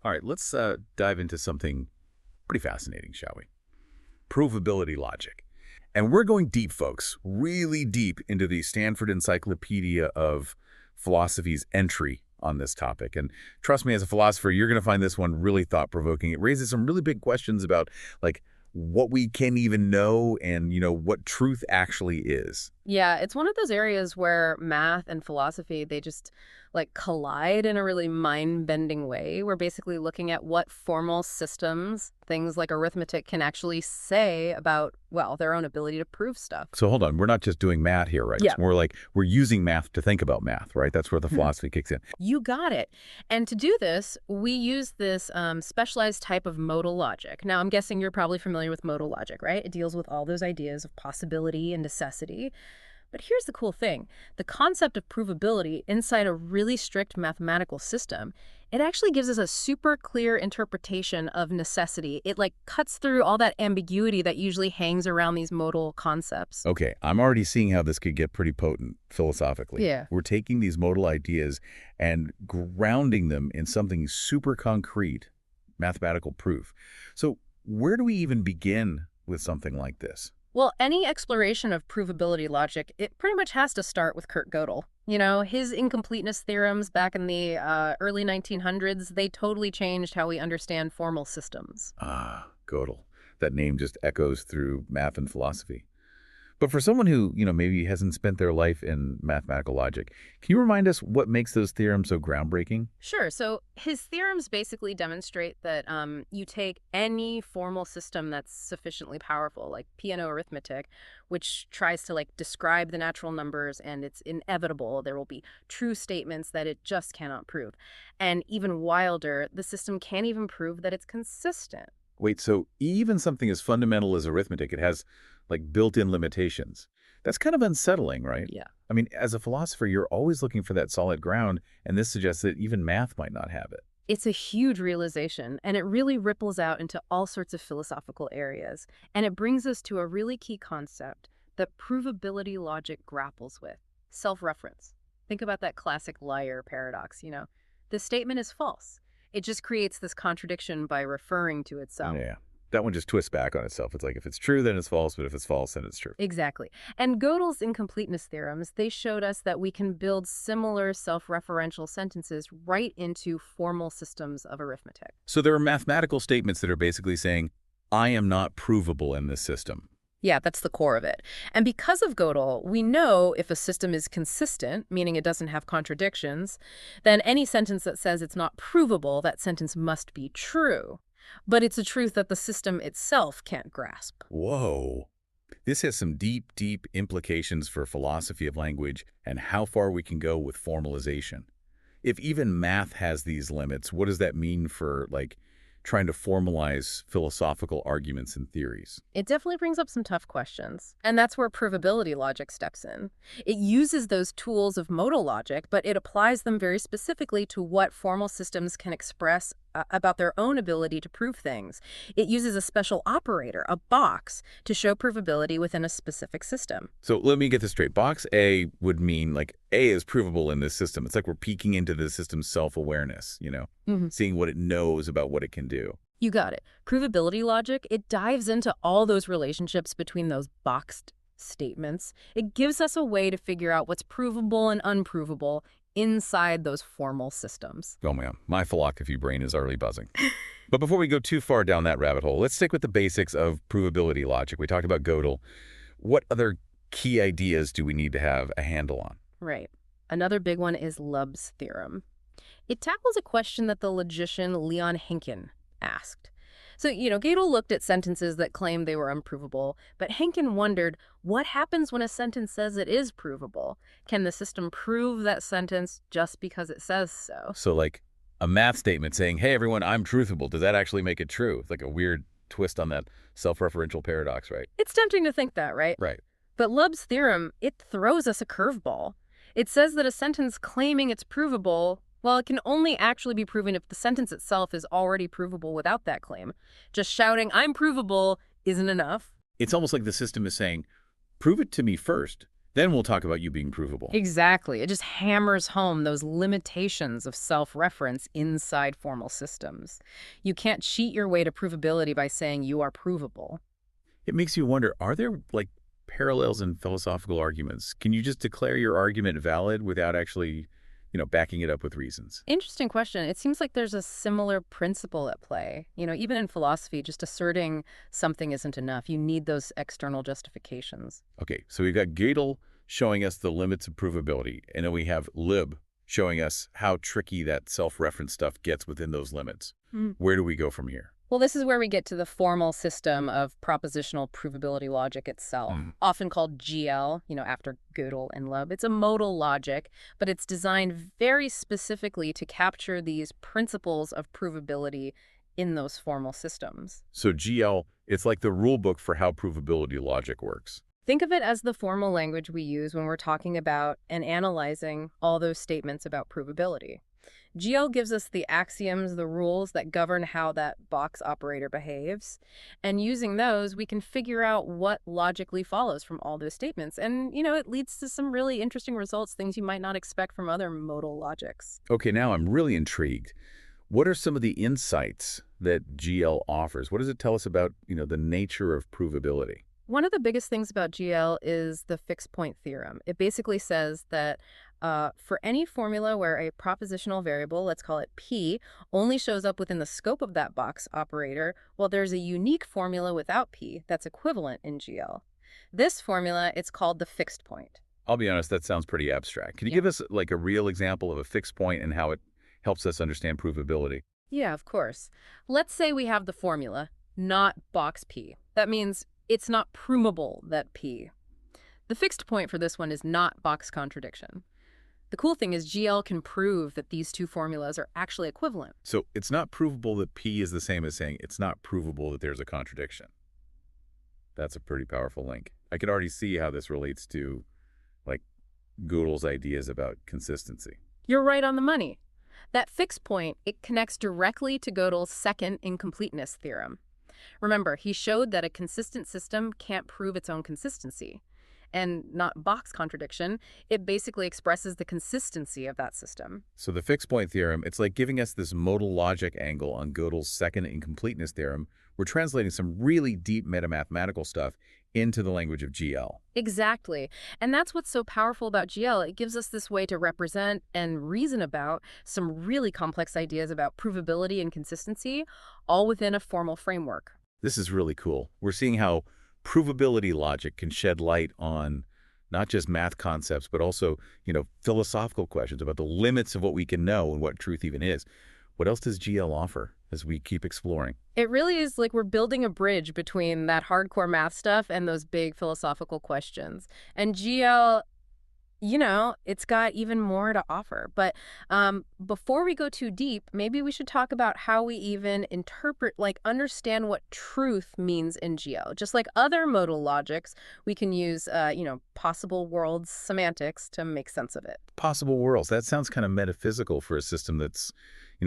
All right, let's dive into something pretty fascinating, shall we? Provability logic. And we're going deep, folks, really deep into the Stanford Encyclopedia of Philosophy's entry on this topic. And trust me, as a philosopher, you're going to find this one really thought-provoking. It raises some really big questions about, like, what we can even know and, what truth actually is. Yeah, it's one of those areas where math and philosophy, they just collide in a really mind-bending way. We're basically looking at what formal systems, things like arithmetic, can actually say about, well, their own ability to prove stuff. So hold on, we're not just doing math here, right? Yeah. It's more like we're using math to think about math, right? That's where the philosophy kicks in. You got it. And to do this, we use this specialized type of modal logic. Now, I'm guessing you're probably familiar with modal logic, right? It deals with all those ideas of possibility and necessity. But here's the cool thing. The concept of provability inside a really strict mathematical system, it actually gives us a super clear interpretation of necessity. It cuts through all that ambiguity that usually hangs around these modal concepts. Okay, I'm already seeing how this could get pretty potent philosophically. Yeah. We're taking these modal ideas and grounding them in something super concrete, mathematical proof. So where do we even begin with something like this? Well, any exploration of provability logic, it pretty much has to start with Kurt Gödel. His incompleteness theorems back in the early 1900s, they totally changed how we understand formal systems. Ah, Gödel. That name just echoes through math and philosophy. But for someone who, maybe hasn't spent their life in mathematical logic, can you remind us what makes those theorems so groundbreaking? Sure. So his theorems basically demonstrate that you take any formal system that's sufficiently powerful, like Peano arithmetic, which tries to describe the natural numbers, and it's inevitable. There will be true statements that it just cannot prove. And even wilder, the system can't even prove that it's consistent. Wait, so even something as fundamental as arithmetic, it has built-in limitations. That's kind of unsettling, right? Yeah. I mean, as a philosopher, you're always looking for that solid ground, and this suggests that even math might not have it. It's a huge realization, and it really ripples out into all sorts of philosophical areas. And it brings us to a really key concept that provability logic grapples with: self-reference. Think about that classic liar paradox, The statement is false. It just creates this contradiction by referring to itself. Yeah. That one just twists back on itself. It's like if it's true, then it's false, but if it's false, then it's true. Exactly. And Gödel's incompleteness theorems, they showed us that we can build similar self-referential sentences right into formal systems of arithmetic. So there are mathematical statements that are basically saying, I am not provable in this system. Yeah, that's the core of it. And because of Gödel, we know if a system is consistent, meaning it doesn't have contradictions, then any sentence that says it's not provable, that sentence must be true. But it's a truth that the system itself can't grasp. Whoa. This has some deep, deep implications for philosophy of language and how far we can go with formalization. If even math has these limits, what does that mean for, trying to formalize philosophical arguments and theories? It definitely brings up some tough questions. And that's where provability logic steps in. It uses those tools of modal logic, but it applies them very specifically to what formal systems can express about their own ability to prove things. It uses a special operator, a box, to show provability within a specific system. So let me get this straight. Box A would mean, A is provable in this system. It's like we're peeking into the system's self-awareness, seeing what it knows about what it can do. You got it. Provability logic, it dives into all those relationships between those boxed statements. It gives us a way to figure out what's provable and unprovable inside those formal systems. Oh man, my philosophy brain is already buzzing. But before we go too far down that rabbit hole, let's stick with the basics of provability logic. We talked about Gödel. What other key ideas do we need to have a handle on? Right. Another big one is Lubb's theorem. It tackles a question that the logician Leon Henkin asked. So, Gödel looked at sentences that claimed they were unprovable, but Henkin wondered, what happens when a sentence says it is provable? Can the system prove that sentence just because it says so? So a math statement saying, hey, everyone, I'm truthable. Does that actually make it true? It's like a weird twist on that self-referential paradox, right? It's tempting to think that, right? Right. But Lubb's theorem, it throws us a curveball. It says that a sentence claiming it's provable, well, it can only actually be proven if the sentence itself is already provable without that claim. Just shouting, I'm provable, isn't enough. It's almost like the system is saying, prove it to me first, Then we'll talk about you being provable. Exactly. It just hammers home those limitations of self-reference inside formal systems. You can't cheat your way to provability by saying you are provable. It makes you wonder, are there, like, parallels in philosophical arguments? Can you just declare your argument valid without actually, backing it up with reasons? Interesting question. It seems like there's a similar principle at play. Even in philosophy, just asserting something isn't enough. You need those external justifications. Okay, so we've got Gödel showing us the limits of provability, and then we have Lib showing us how tricky that self-reference stuff gets within those limits. Where do we go from here? Well, this is where we get to the formal system of propositional provability logic itself, often called GL, after Gödel and Lub. It's a modal logic, but it's designed very specifically to capture these principles of provability in those formal systems. So GL, it's like the rule book for how provability logic works. Think of it as the formal language we use when we're talking about and analyzing all those statements about provability. GL gives us the axioms, the rules that govern how that box operator behaves. And using those, we can figure out what logically follows from all those statements. And, it leads to some really interesting results, things you might not expect from other modal logics. Okay, now I'm really intrigued. What are some of the insights that GL offers? What does it tell us about, the nature of provability? One of the biggest things about GL is the fixed point theorem. It basically says that for any formula where a propositional variable, let's call it P, only shows up within the scope of that box operator, well, there's a unique formula without P that's equivalent in GL. This formula, it's called the fixed point. I'll be honest, that sounds pretty abstract. Can you give us like a real example of a fixed point and how it helps us understand provability? Yeah, of course. Let's say we have the formula, not box P. That means it's not provable that P. The fixed point for this one is not box contradiction. The cool thing is GL can prove that these two formulas are actually equivalent. So it's not provable that P is the same as saying it's not provable that there's a contradiction. That's a pretty powerful link. I can already see how this relates to, like, Gödel's ideas about consistency. You're right on the money. That fixed point, it connects directly to Gödel's second incompleteness theorem. Remember, he showed that a consistent system can't prove its own consistency. And not box contradiction, it basically expresses the consistency of that system. So the fixed point theorem, it's like giving us this modal logic angle on Gödel's second incompleteness theorem. We're translating some really deep metamathematical stuff into the language of GL. Exactly. And that's what's so powerful about GL. It gives us this way to represent and reason about some really complex ideas about provability and consistency, all within a formal framework. This is really cool. We're seeing how provability logic can shed light on not just math concepts, but also, philosophical questions about the limits of what we can know and what truth even is. What else does GL offer as we keep exploring? It really is like we're building a bridge between that hardcore math stuff and those big philosophical questions. And GL, it's got even more to offer. But before we go too deep, maybe we should talk about how we even understand what truth means in GL. Just like other modal logics, we can use, possible worlds semantics to make sense of it. Possible worlds. That sounds kind of metaphysical for a system that's,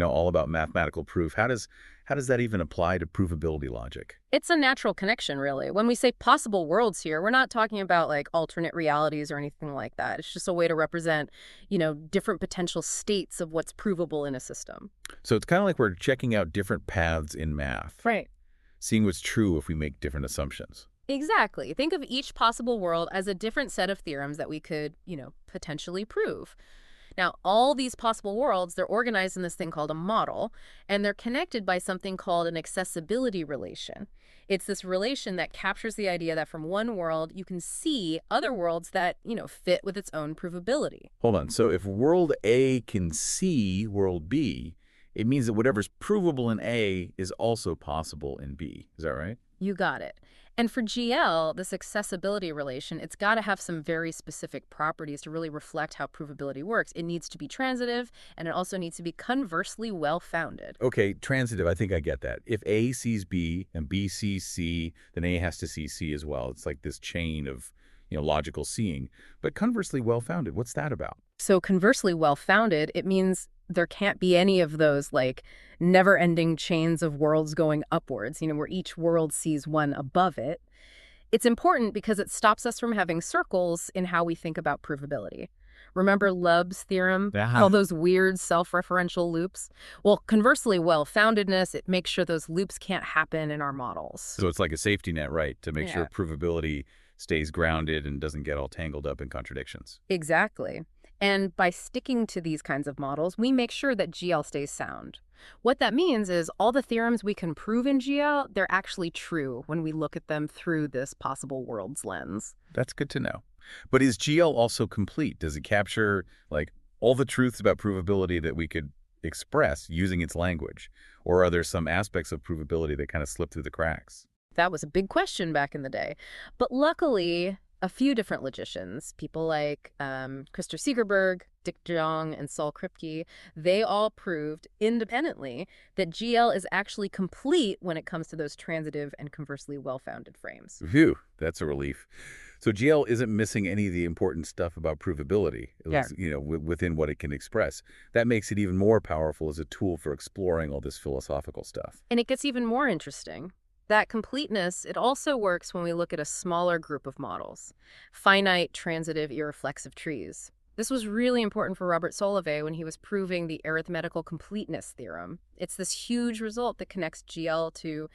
all about mathematical proof. How does that even apply to provability logic? It's a natural connection, really. When we say possible worlds here, we're not talking about like alternate realities or anything like that. It's just a way to represent, different potential states of what's provable in a system. So it's kind of like we're checking out different paths in math. Right. Seeing what's true if we make different assumptions. Exactly. Think of each possible world as a different set of theorems that we could, potentially prove. Now, all these possible worlds, they're organized in this thing called a model, and they're connected by something called an accessibility relation. It's this relation that captures the idea that from one world, you can see other worlds that, fit with its own provability. Hold on. So if world A can see world B, it means that whatever's provable in A is also possible in B. Is that right? You got it. And for GL, this accessibility relation, it's got to have some very specific properties to really reflect how provability works. It needs to be transitive, and it also needs to be conversely well-founded. Okay, transitive, I think I get that. If A sees B and B sees C, then A has to see C as well. It's like this chain of, logical seeing. But conversely well-founded, what's that about? So conversely well-founded, it means there can't be any of those never-ending chains of worlds going upwards, where each world sees one above it. It's important because it stops us from having circles in how we think about provability. Remember Love's theorem? Yeah. All those weird self-referential loops? Well, conversely, well-foundedness, it makes sure those loops can't happen in our models. So it's like a safety net, right, to make sure Yeah, provability stays grounded and doesn't get all tangled up in contradictions. exactly. And by sticking to these kinds of models, we make sure that GL stays sound. What that means is all the theorems we can prove in GL, they're actually true when we look at them through this possible worlds lens. That's good to know. But is GL also complete? Does it capture, like, all the truths about provability that we could express using its language? Or are there some aspects of provability that kind of slip through the cracks? That was a big question back in the day. But luckily, a few different logicians, people like Christer Segerberg, Dick Jong, and Saul Kripke, they all proved independently that GL is actually complete when it comes to those transitive and conversely well-founded frames. Phew, that's a relief. So GL isn't missing any of the important stuff about provability, Yeah. within what it can express. That makes it even more powerful as a tool for exploring all this philosophical stuff. And it gets even more interesting. That completeness, it also works when we look at a smaller group of models, finite, transitive, irreflexive trees. This was really important for Robert Solovay when he was proving the arithmetical completeness theorem. It's this huge result that connects GL to,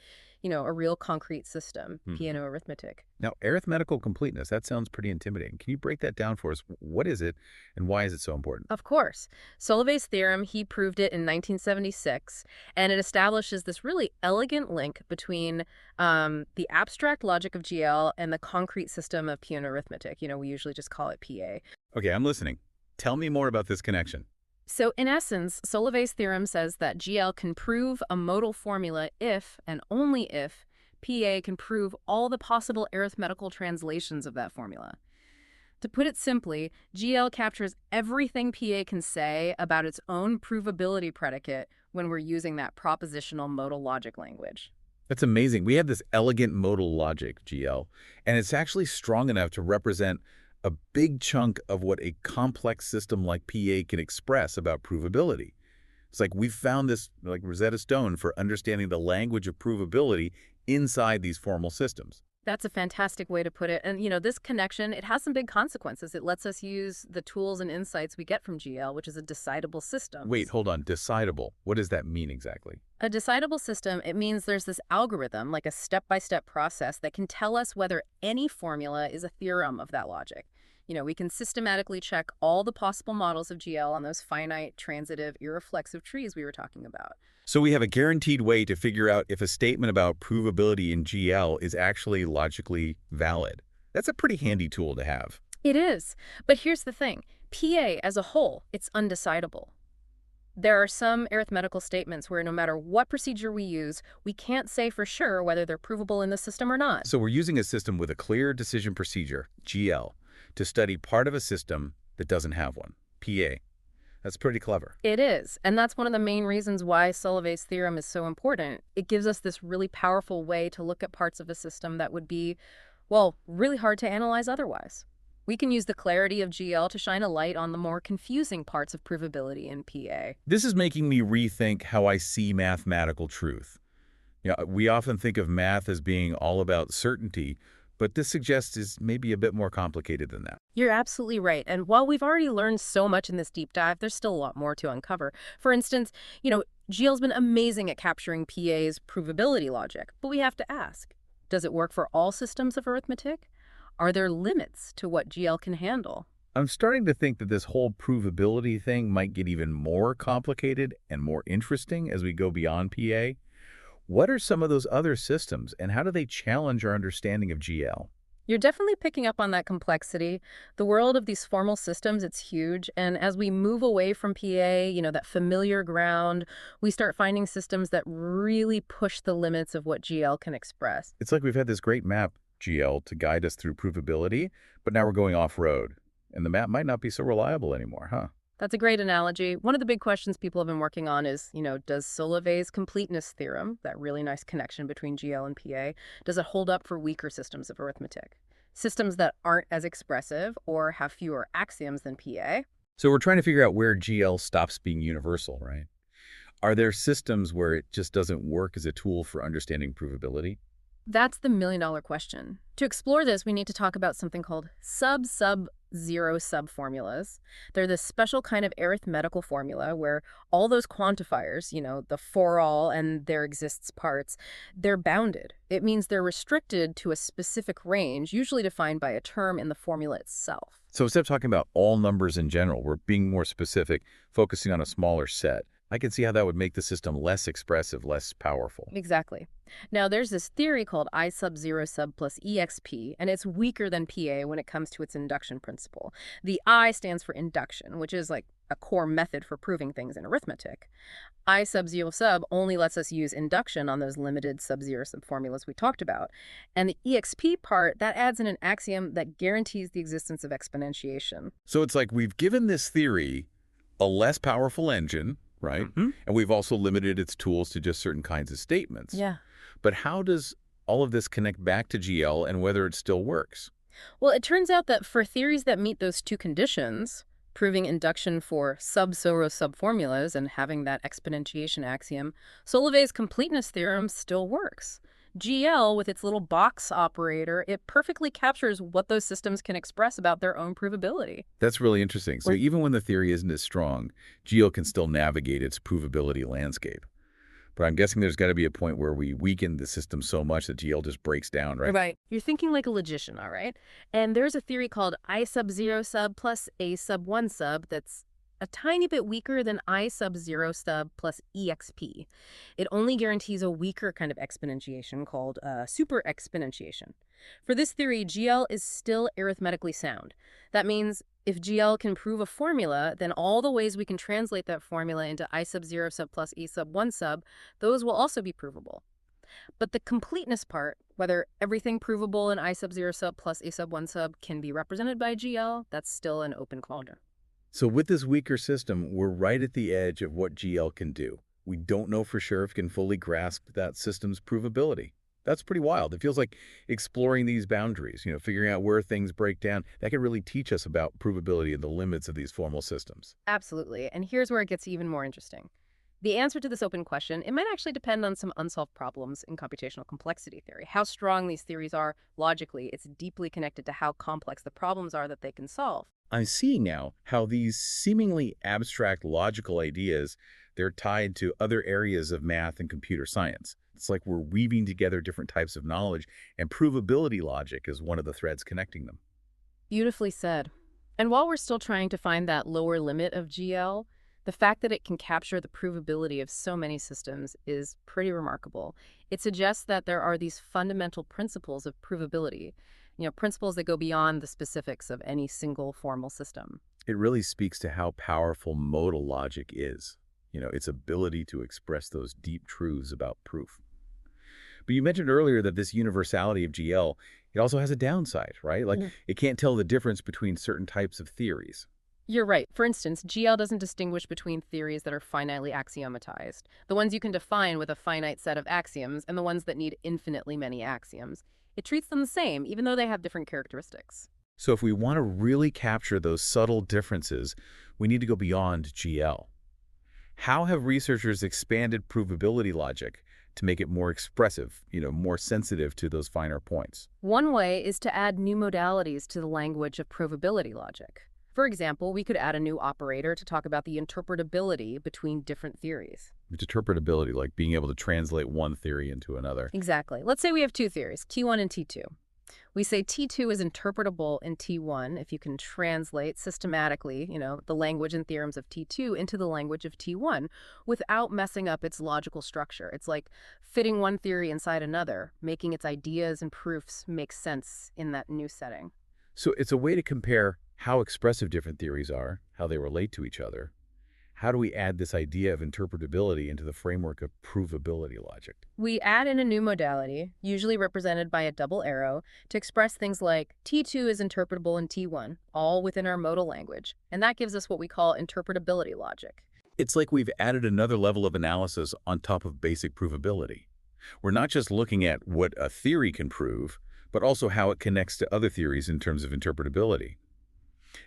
a real concrete system, piano arithmetic. Now, arithmetical completeness, that sounds pretty intimidating. Can you break that down for us? What is it, and why is it so important? Of course. Solovay's theorem, he proved it in 1976, and it establishes this really elegant link between the abstract logic of GL and the concrete system of piano arithmetic. We usually just call it PA. Okay, I'm listening. Tell me more about this connection. So in essence, Solovay's theorem says that GL can prove a modal formula if and only if PA can prove all the possible arithmetical translations of that formula. To put it simply, GL captures everything PA can say about its own provability predicate when we're using that propositional modal logic language. That's amazing. We have this elegant modal logic, GL, and it's actually strong enough to represent a big chunk of what a complex system like PA can express about provability. It's like we've found this like Rosetta Stone for understanding the language of provability inside these formal systems. That's a fantastic way to put it. And, this connection, it has some big consequences. It lets us use the tools and insights we get from GL, which is a decidable system. Wait, hold on. Decidable. What does that mean exactly? A decidable system, it means there's this algorithm, like a step-by-step process that can tell us whether any formula is a theorem of that logic. We can systematically check all the possible models of GL on those finite, transitive, irreflexive trees we were talking about. So we have a guaranteed way to figure out if a statement about provability in GL is actually logically valid. That's a pretty handy tool to have. It is. But here's the thing. PA as a whole, it's undecidable. There are some arithmetical statements where no matter what procedure we use, we can't say for sure whether they're provable in the system or not. So we're using a system with a clear decision procedure, GL, to study part of a system that doesn't have one, PA. That's pretty clever. It is, and that's one of the main reasons why Solovay's theorem is so important. It gives us this really powerful way to look at parts of a system that would be, well, really hard to analyze otherwise. We can use the clarity of GL to shine a light on the more confusing parts of provability in PA. This is making me rethink how I see mathematical truth. We often think of math as being all about certainty, but this suggests is maybe a bit more complicated than that. You're absolutely right. And while we've already learned so much in this deep dive, there's still a lot more to uncover. For instance, GL's been amazing at capturing PA's provability logic, but we have to ask, does it work for all systems of arithmetic? Are there limits to what GL can handle? I'm starting to think that this whole provability thing might get even more complicated and more interesting as we go beyond PA. What are some of those other systems, and how do they challenge our understanding of GL? You're definitely picking up on that complexity. The world of these formal systems, it's huge. And as we move away from PA, that familiar ground, we start finding systems that really push the limits of what GL can express. It's like we've had this great map, GL, to guide us through provability, but now we're going off-road, and the map might not be so reliable anymore, huh? That's a great analogy. One of the big questions people have been working on is, does Solovay's completeness theorem, that really nice connection between GL and PA, does it hold up for weaker systems of arithmetic? Systems that aren't as expressive or have fewer axioms than PA? So we're trying to figure out where GL stops being universal, right? Are there systems where it just doesn't work as a tool for understanding provability? That's the million-dollar question. To explore this, we need to talk about something called sub-sub-zero subformulas. They're this special kind of arithmetical formula where all those quantifiers, the for all and there exists parts, they're bounded. It means they're restricted to a specific range, usually defined by a term in the formula itself. So instead of talking about all numbers in general, we're being more specific, focusing on a smaller set. I can see how that would make the system less expressive, less powerful. Exactly. Now, there's this theory called I sub 0 sub plus exp, and it's weaker than PA when it comes to its induction principle. The I stands for induction, which is like a core method for proving things in arithmetic. I sub 0 sub only lets us use induction on those limited sub-zero sub formulas we talked about. And the exp part, that adds in an axiom that guarantees the existence of exponentiation. So it's like we've given this theory a less powerful engine, right? Mm-hmm. And we've also limited its tools to just certain kinds of statements. Yeah. But how does all of this connect back to GL and whether it still works? Well, it turns out that for theories that meet those two conditions, proving induction for sub-zero subformulas and having that exponentiation axiom, Solovey's completeness theorem still works. GL, with its little box operator, it perfectly captures what those systems can express about their own provability. That's really interesting. So We're- even when the theory isn't as strong, GL can still navigate its provability landscape. But I'm guessing there's got to be a point where we weaken the system so much that GL just breaks down, right? Right. You're thinking like a logician, all right? And there's a theory called I sub 0 sub plus A sub 1 sub that's a tiny bit weaker than I sub 0 sub plus exp. It only guarantees a weaker kind of exponentiation called super exponentiation. For this theory, GL is still arithmetically sound. That means if GL can prove a formula, then all the ways we can translate that formula into I sub 0 sub plus A sub 1 sub, those will also be provable. But the completeness part, whether everything provable in I sub 0 sub plus A sub 1 sub can be represented by GL, that's still an open quandary. So with this weaker system, we're right at the edge of what GL can do. We don't know for sure if it can fully grasp that system's provability. That's pretty wild. It feels like exploring these boundaries, figuring out where things break down. That could really teach us about provability and the limits of these formal systems. Absolutely. And here's where it gets even more interesting. The answer to this open question, it might actually depend on some unsolved problems in computational complexity theory. How strong these theories are logically, it's deeply connected to how complex the problems are that they can solve. I'm seeing now how these seemingly abstract logical ideas, they're tied to other areas of math and computer science. It's like we're weaving together different types of knowledge, and provability logic is one of the threads connecting them. Beautifully said. And while we're still trying to find that lower limit of GL, the fact that it can capture the provability of so many systems is pretty remarkable. It suggests that there are these fundamental principles of provability, principles that go beyond the specifics of any single formal system. It really speaks to how powerful modal logic is, its ability to express those deep truths about proof. But you mentioned earlier that this universality of GL, it also has a downside, right? Like, it can't tell the difference between certain types of theories. You're right. For instance, GL doesn't distinguish between theories that are finitely axiomatized, the ones you can define with a finite set of axioms, and the ones that need infinitely many axioms. It treats them the same, even though they have different characteristics. So if we want to really capture those subtle differences, we need to go beyond GL. How have researchers expanded provability logic to make it more expressive, more sensitive to those finer points? One way is to add new modalities to the language of provability logic. For example, we could add a new operator to talk about the interpretability between different theories. Interpretability, like being able to translate one theory into another. Exactly. Let's say we have two theories, T1 and T2. We say T2 is interpretable in T1 if you can translate systematically, the language and theorems of T2 into the language of T1 without messing up its logical structure. It's like fitting one theory inside another, making its ideas and proofs make sense in that new setting. So it's a way to compare how expressive different theories are, how they relate to each other. How do we add this idea of interpretability into the framework of provability logic? We add in a new modality, usually represented by a double arrow, to express things like T2 is interpretable in T1, all within our modal language. And that gives us what we call interpretability logic. It's like we've added another level of analysis on top of basic provability. We're not just looking at what a theory can prove, but also how it connects to other theories in terms of interpretability.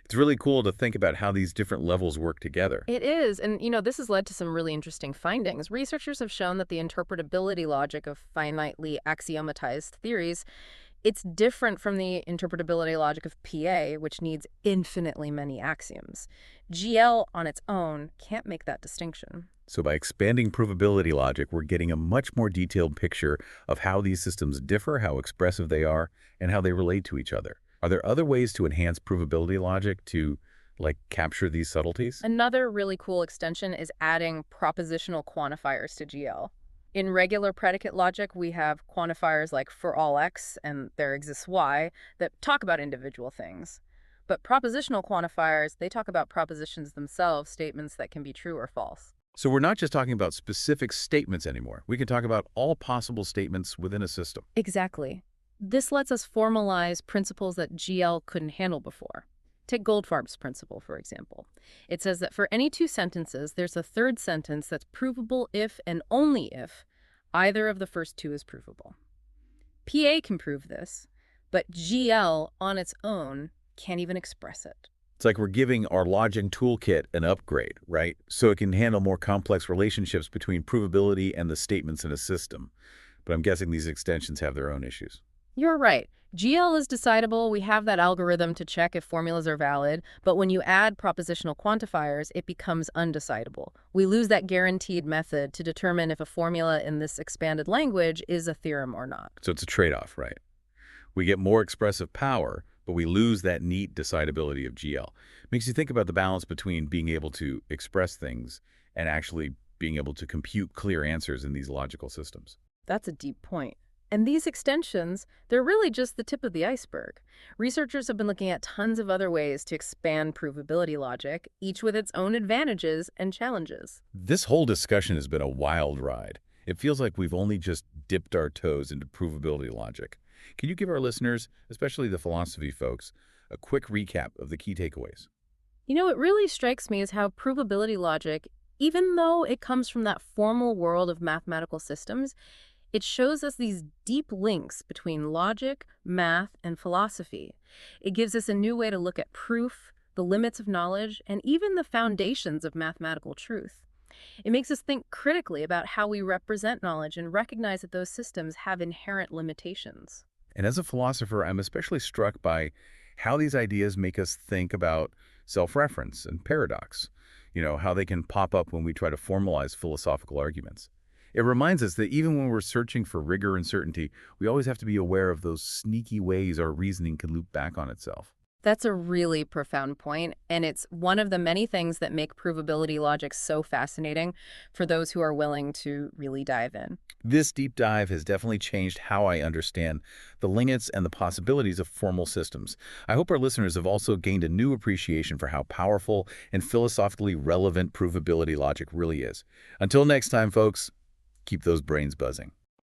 It's really cool to think about how these different levels work together. It is, and this has led to some really interesting findings. Researchers have shown that the interpretability logic of finitely axiomatized theories, it's different from the interpretability logic of PA, which needs infinitely many axioms. GL on its own can't make that distinction. So by expanding provability logic, we're getting a much more detailed picture of how these systems differ, how expressive they are, and how they relate to each other. Are there other ways to enhance provability logic to, like, capture these subtleties? Another really cool extension is adding propositional quantifiers to GL. In regular predicate logic, we have quantifiers like for all x and there exists y that talk about individual things. But propositional quantifiers, they talk about propositions themselves, statements that can be true or false. So we're not just talking about specific statements anymore. We can talk about all possible statements within a system. Exactly. This lets us formalize principles that GL couldn't handle before. Take Goldfarb's principle, for example. It says that for any two sentences, there's a third sentence that's provable if and only if either of the first two is provable. PA can prove this, but GL on its own can't even express it. It's like we're giving our logic toolkit an upgrade, right? So it can handle more complex relationships between provability and the statements in a system. But I'm guessing these extensions have their own issues. You're right. GL is decidable. We have that algorithm to check if formulas are valid. But when you add propositional quantifiers, it becomes undecidable. We lose that guaranteed method to determine if a formula in this expanded language is a theorem or not. So it's a trade-off, right? We get more expressive power, but we lose that neat decidability of GL. Makes you think about the balance between being able to express things and actually being able to compute clear answers in these logical systems. That's a deep point. And these extensions, they're really just the tip of the iceberg. Researchers have been looking at tons of other ways to expand provability logic, each with its own advantages and challenges. This whole discussion has been a wild ride. It feels like we've only just dipped our toes into provability logic. Can you give our listeners, especially the philosophy folks, a quick recap of the key takeaways? It really strikes me as how provability logic, even though it comes from that formal world of mathematical systems, it shows us these deep links between logic, math, and philosophy. It gives us a new way to look at proof, the limits of knowledge, and even the foundations of mathematical truth. It makes us think critically about how we represent knowledge and recognize that those systems have inherent limitations. And as a philosopher, I'm especially struck by how these ideas make us think about self-reference and paradox, how they can pop up when we try to formalize philosophical arguments. It reminds us that even when we're searching for rigor and certainty, we always have to be aware of those sneaky ways our reasoning can loop back on itself. That's a really profound point, and it's one of the many things that make provability logic so fascinating for those who are willing to really dive in. This deep dive has definitely changed how I understand the limits and the possibilities of formal systems. I hope our listeners have also gained a new appreciation for how powerful and philosophically relevant provability logic really is. Until next time, folks, keep those brains buzzing.